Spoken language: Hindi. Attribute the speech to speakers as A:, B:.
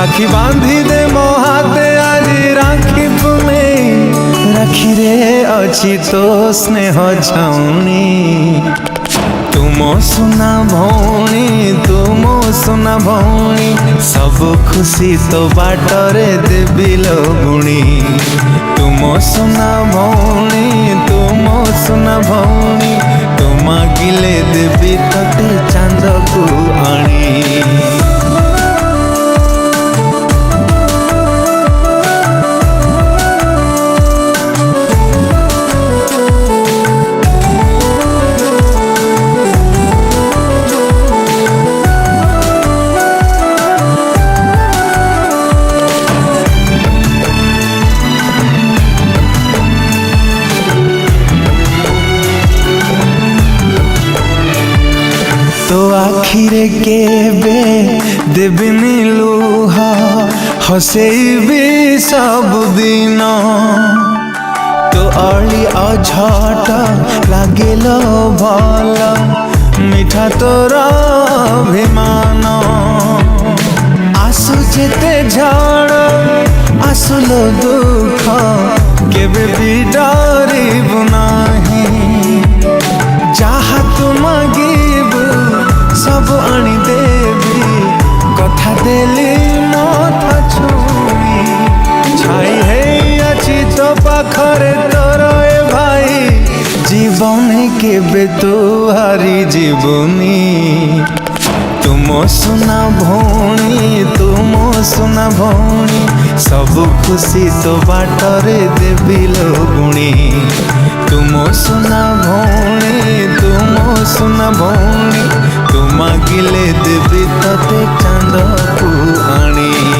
A: राखी बांधी दे मो हाथे आज राखी पुने राखी रे अच्छी तो स्नेह छाउनी तुम सुना भौणी तुम सुना भौणी सब खुशी तो बाटरे देवी लगुणी तुम सुना भौणी तुम सुना भौणी तुम गिले देवी तते चांद को आनी। तो आखिरे केबे देबिनी लुह हसेबी सब दिन तो अली अझट लागिल भल मिठा तोर अभिमान आसु जेते झड़ आसुल दुख केबे भी डरिबु नाही जहा तू मागिबु सब आनी देवी कथा देली मथा छुई छाई है अच्छी तो पाखरे तोर ए भाई जीवन के बेतु हारी जीवनी तुम सुना भौणी तुम सुना भौणी सब खुशी तो बाटरे देवी लगुणी तुम सुना भौणी तुम सुना भौणी तुम गिले देवी तते चांद को आनी।